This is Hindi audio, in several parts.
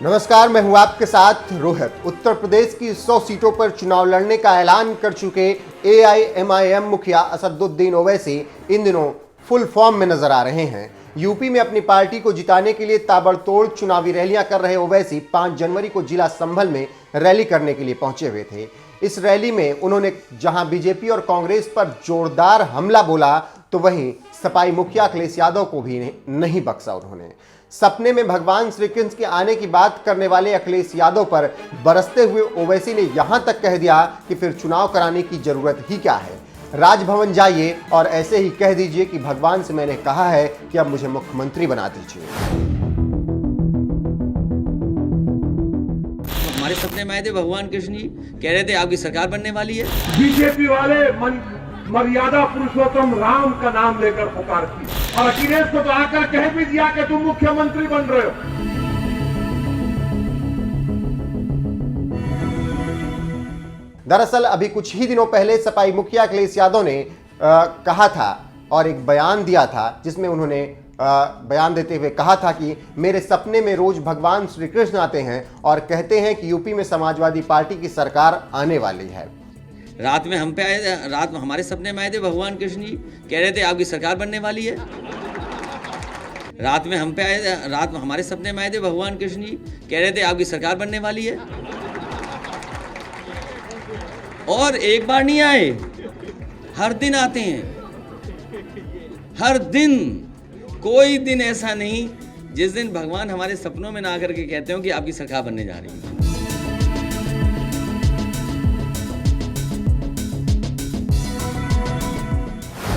नमस्कार, मैं हूं आपके साथ रोहित। उत्तर प्रदेश की 100 सीटों पर चुनाव लड़ने का ऐलान कर चुके AIMIM मुखिया असदुद्दीन ओवैसी इन दिनों फुल फॉर्म में नजर आ रहे हैं। यूपी में अपनी पार्टी को जिताने के लिए ताबड़तोड़ चुनावी रैलियां कर रहे ओवैसी 5 जनवरी को जिला संभल में रैली करने के लिए पहुंचे हुए थे। इस रैली में उन्होंने जहां बीजेपी और कांग्रेस पर जोरदार हमला बोला, तो वहीं सपाई मुखिया अखिलेश यादव को भी नहीं बख्शा। उन्होंने सपने में भगवान श्री कृष्ण के आने की बात करने वाले अखिलेश यादव पर बरसते हुए ओवैसी ने यहां तक कह दिया कि फिर चुनाव कराने की जरूरत ही क्या है। राजभवन जाइए और ऐसे ही कह दीजिए कि भगवान से मैंने कहा है कि अब मुझे मुख्यमंत्री बना दीजिए। हमारे सपने में आए थे भगवान कृष्ण जी, कह रहे थे आपकी सरकार बनने वाली है। बीजेपी वाले मर्यादा पुरुषोत्तम राम का नाम लेकर पुकारती और अखिलेश को तो आकर कह भी दिया कि तुम मुख्यमंत्री बन रहे हो। दरअसल अभी कुछ ही दिनों पहले सपाई मुखिया अखिलेश यादव ने कहा था और एक बयान दिया था, जिसमें उन्होंने बयान देते हुए कहा था कि मेरे सपने में रोज भगवान श्री कृष्ण आते हैं और कहते हैं कि यूपी में समाजवादी पार्टी की सरकार आने वाली है। रात में हम पे आए थे, रात में हमारे सपने में आए थे भगवान कृष्ण जी, कह रहे थे आपकी सरकार बनने वाली है। रात में हम पे आए थे, रात में हमारे सपने में आए थे भगवान कृष्ण जी, कह रहे थे आपकी सरकार बनने वाली है। और एक बार नहीं आए, हर दिन आते हैं। हर दिन, कोई दिन ऐसा नहीं जिस दिन भगवान हमारे सपनों में ना आकर के कहते हो कि आपकी सरकार बनने जा रही है।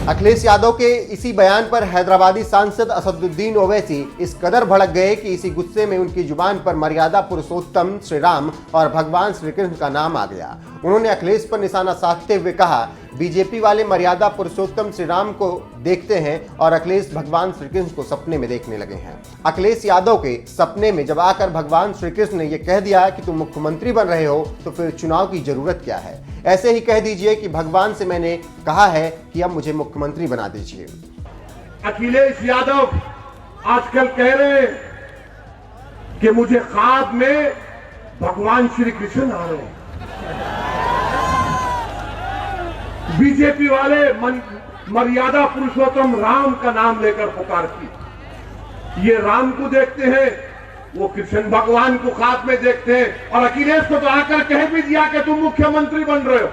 अखिलेश यादव के इसी बयान पर हैदराबादी सांसद असदुद्दीन ओवैसी इस कदर भड़क गए कि इसी गुस्से में उनकी जुबान पर मर्यादा पुरुषोत्तम श्री राम और भगवान श्री कृष्ण का नाम आ गया। उन्होंने अखिलेश पर निशाना साधते हुए कहा, बीजेपी वाले मर्यादा पुरुषोत्तम श्री राम को देखते हैं और अखिलेश भगवान श्री कृष्ण को सपने में देखने लगे हैं। अखिलेश यादव के सपने में जब आकर भगवान श्री कृष्ण ने यह कह दिया कि तुम मुख्यमंत्री बन रहे हो, तो फिर चुनाव की जरूरत क्या है। ऐसे ही कह दीजिए कि भगवान से मैंने कहा है कि अब मुझे मुख्यमंत्री बना दीजिए। अखिलेश यादव आजकल कह रहे हैं कि मुझे ख्वाब में भगवान श्री कृष्ण आ रहे हैं। बीजेपी वाले मर्यादा पुरुषोत्तम राम का नाम लेकर पुकारती। ये राम को देखते हैं, वो कृष्ण भगवान को ख्वाब में देखते हैं और अखिलेश को तो आकर कह भी दिया कि तुम मुख्यमंत्री बन रहे हो।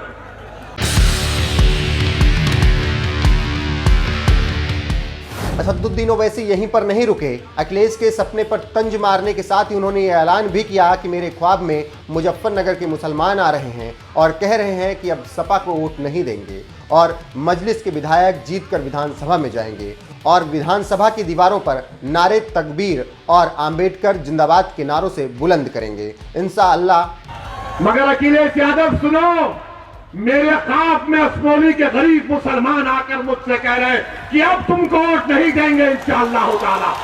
असदुद्दीन ओवैसी यहीं पर नहीं रुके। अखिलेश के सपने पर तंज मारने के साथ ही उन्होंने ये ऐलान भी किया कि मेरे ख्वाब में मुजफ्फरनगर के मुसलमान आ रहे हैं और कह रहे हैं कि अब सपा को वोट नहीं देंगे और मजलिस के विधायक जीतकर विधानसभा में जाएंगे और विधानसभा की दीवारों पर नारे तकबीर और आंबेडकर जिंदाबाद के नारों से बुलंद करेंगे इंशाअल्लाह। मगर अखिलेश यादव सुनो, मेरे ख्वाब में असमोली के गरीब मुसलमान आकर मुझसे कह रहे हैं कि अब तुमको वोट नहीं देंगे इंशाअल्लाह ताला।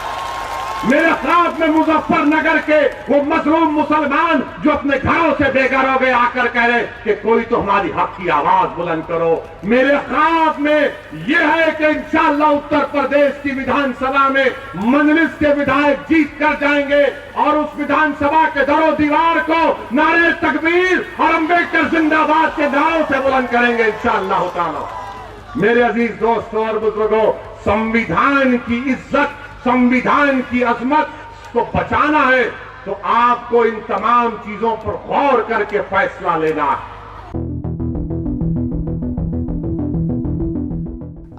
मेरे ख्वाब में मुजफ्फरनगर के वो मजलूम मुसलमान जो अपने घरों से बेघर हो गए आकर कह रहे कि कोई तो हमारी हक की आवाज बुलंद करो। मेरे ख्वाब में यह है कि इंशाअल्लाह उत्तर प्रदेश की विधानसभा में मजलिस के विधायक जीत कर जाएंगे और उस विधानसभा के दरो दीवार को नारे तकबीर और अम्बेडकर जिंदाबाद के नारों से बुलंद करेंगे इंशाअल्लाह ताला। मेरे अजीज दोस्तों और बुजुर्गों, संविधान की इज्जत, संविधान की अजमत को बचाना है तो आपको इन तमाम चीजों पर गौर करके फैसला लेना है।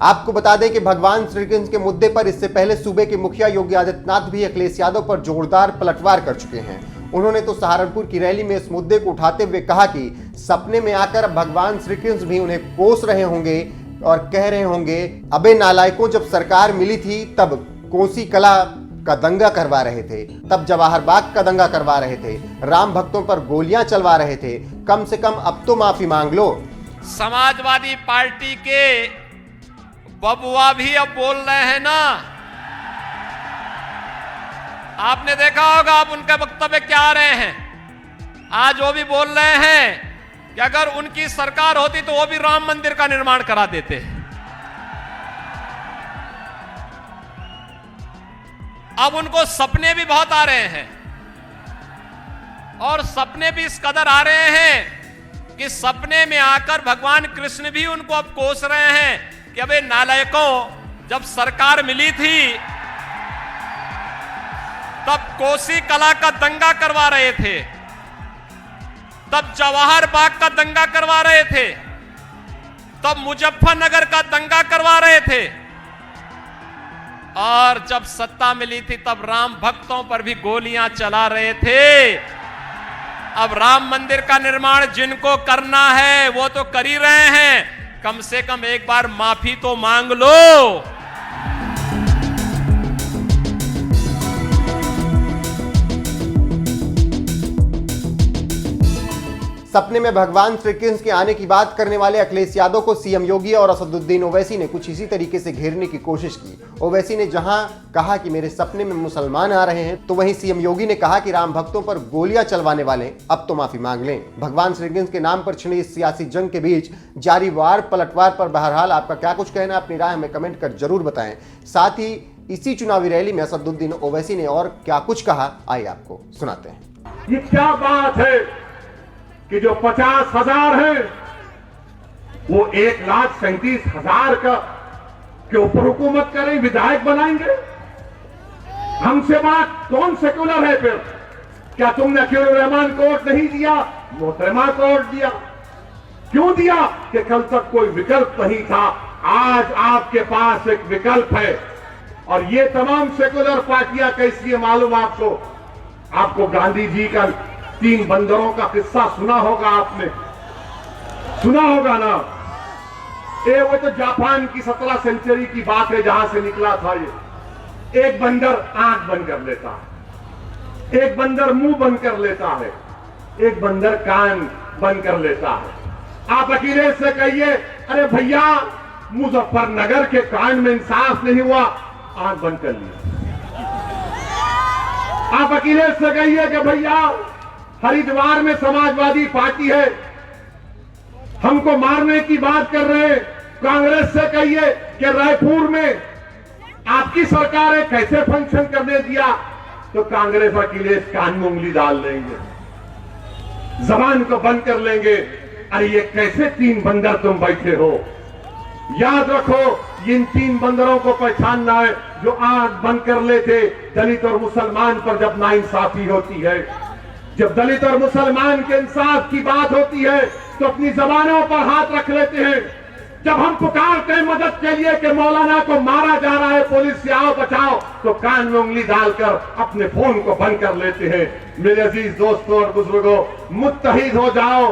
आपको बता दें कि भगवान श्री कृष्ण के मुद्दे पर इससे पहले सूबे के मुखिया योगी आदित्यनाथ भी अखिलेश यादव पर जोरदार पलटवार कर चुके हैं। उन्होंने तो सहारनपुर की रैली में इस मुद्दे को उठाते हुए कहा कि सपने में आकर भगवान श्री कृष्ण भी उन्हें कोस रहे होंगे और कह रहे होंगे, अबे नालायकों, जब सरकार मिली थी तब कोसी कला का दंगा करवा रहे थे, तब जवाहर बाग का दंगा करवा रहे थे, राम भक्तों पर गोलियां चलवा रहे थे, कम से कम अब तो माफी मांग लो। समाजवादी पार्टी के बबुआ भी अब बोल रहे हैं ना, आपने देखा होगा, आप उनके वक्तव्य क्या आ रहे हैं। आज वो भी बोल रहे हैं कि अगर उनकी सरकार होती तो वो भी राम मंदिर का निर्माण करा देते। अब उनको सपने भी बहुत आ रहे हैं और सपने भी इस कदर आ रहे हैं कि सपने में आकर भगवान कृष्ण भी उनको अब कोस रहे हैं कि अबे नालायकों, जब सरकार मिली थी तब कोसी कला का दंगा करवा रहे थे, तब जवाहर बाग का दंगा करवा रहे थे, तब मुजफ्फरनगर का दंगा करवा रहे थे, और जब सत्ता मिली थी तब राम भक्तों पर भी गोलियां चला रहे थे। अब राम मंदिर का निर्माण जिनको करना है वो तो कर ही रहे हैं, कम से कम एक बार माफी तो मांग लो। सपने में भगवान श्री कृष्ण के आने की बात करने वाले अखिलेश यादव को सीएम योगी और असदुद्दीन ओवैसी ने कुछ इसी तरीके से घेरने की कोशिश की। ओवैसी ने जहां कहा कि मेरे सपने में मुसलमान आ रहे हैं, तो वहीं सीएम योगी ने कहा कि राम भक्तों पर गोलियां चलवाने वाले अब तो माफी मांग लें। भगवान श्री कृष्ण के नाम पर छिड़ी इस सियासी जंग के बीच जारी वार पलटवार पर बहरहाल आपका क्या कुछ कहना है, अपनी राय हमें कमेंट कर जरूर बताएं। साथ ही इसी चुनावी रैली में असदुद्दीन ओवैसी ने और क्या कुछ कहा, आइए आपको सुनाते हैं। ये क्या बात है कि जो 50,000 है वो 1,37,000 का के ऊपर हुकूमत करें, विधायक बनाएंगे। हमसे बात कौन सेकुलर है फिर? क्या तुमने अकील रहमान को वोट नहीं दिया, मोहतरमा को वोट दिया? क्यों दिया? कि कल तक कोई विकल्प नहीं था, आज आपके पास एक विकल्प है। और ये तमाम सेकुलर पार्टियां कैसी है मालूम आपको? आपको गांधी जी का 3 बंदरों का किस्सा सुना होगा, आपने सुना होगा ना? ये वो तो जापान की 17 सेंचुरी की बात है जहां से निकला था ये। एक बंदर आंख बंद कर लेता है, एक बंदर मुंह बंद कर लेता है, एक बंदर कान बंद कर लेता है। आप अखिलेश से कहिए, अरे भैया मुजफ्फरनगर के कांड में इंसाफ नहीं हुआ, आंख बंद कर लिया। आप अखिलेश से कहिए कि भैया हरिद्वार में समाजवादी पार्टी है, हमको मारने की बात कर रहे हैं। कांग्रेस से कहिए कि रायपुर में आपकी सरकार है, कैसे फंक्शन करने दिया, तो कांग्रेस अखिलेश कान में उंगली डाल देंगे, जबान को बंद कर लेंगे। अरे ये कैसे 3 बंदर तुम बैठे हो? याद रखो, इन 3 बंदरों को पहचानना है जो आंख बंद कर लेते दलित और मुसलमान पर जब नाइंसाफी होती है। जब दलित और मुसलमान के इंसाफ की बात होती है तो अपनी जबानों पर हाथ रख लेते हैं। जब हम पुकारते हैं मदद के लिए कि मौलाना को मारा जा रहा है, पुलिस से आओ बचाओ, तो कान में उंगली डालकर अपने फोन को बंद कर लेते हैं। मेरे अजीज दोस्तों और बुजुर्गों, मुत्तहिद हो जाओ,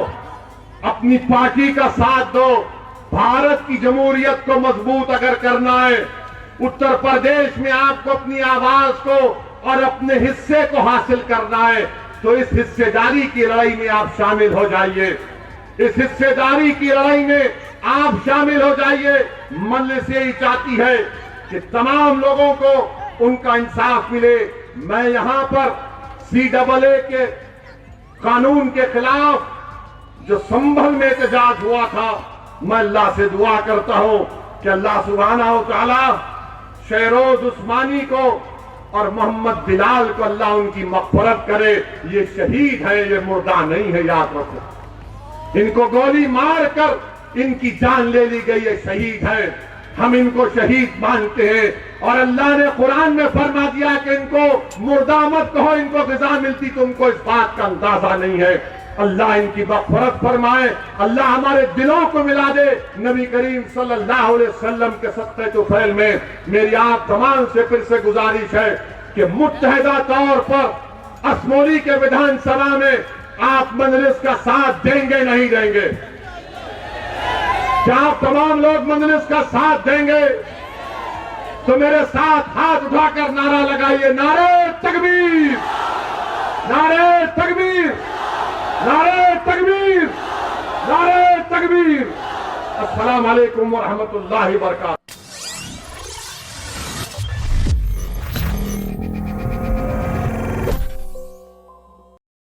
अपनी पार्टी का साथ दो। भारत की जमहूरियत को मजबूत अगर करना है, उत्तर प्रदेश में आपको अपनी आवाज को और अपने हिस्से को हासिल करना है, तो इस हिस्सेदारी की लड़ाई में आप शामिल हो जाइए। इस हिस्सेदारी की लड़ाई में आप शामिल हो जाइए। मजलिस यही चाहती है कि तमाम लोगों को उनका इंसाफ मिले। मैं यहां पर CAA के कानून के खिलाफ जो संभल में एहतजाज हुआ था, मैं अल्लाह से दुआ करता हूं कि अल्लाह सुब्हानहू व तआला शेरोज उस्मानी को और मोहम्मद बिलाल को अल्लाह उनकी मग़फ़िरत करे। ये शहीद है, ये मुर्दा नहीं है, याद रखो। इनको गोली मारकर इनकी जान ले ली गई है, शहीद है। हम इनको शहीद मानते हैं और अल्लाह ने कुरान में फरमा दिया कि इनको मुर्दा मत कहो, इनको ग़िज़ा मिलती, तुमको इस बात का अंदाजा नहीं है। अल्लाह इनकी मग़फ़िरत फरमाए, अल्लाह हमारे दिलों को मिला दे नबी करीम सल्लल्लाहु अलैहि वसल्लम के सत्ते तुफ़ैल में। मेरी आप तमाम से फिर से गुजारिश है कि मुत्तहिदा तौर पर असमोली के विधानसभा में आप मजलिस का साथ देंगे नहीं देंगे? क्या आप तमाम लोग मजलिस का साथ देंगे? तो मेरे साथ हाथ उठाकर नारा लगाइए, नारे तकबीर, नारे तकबीर, नारे तकबीर, नारे तकबीर। अस्सलाम वालेकुम व रहमतुल्लाहि व बरकातहू।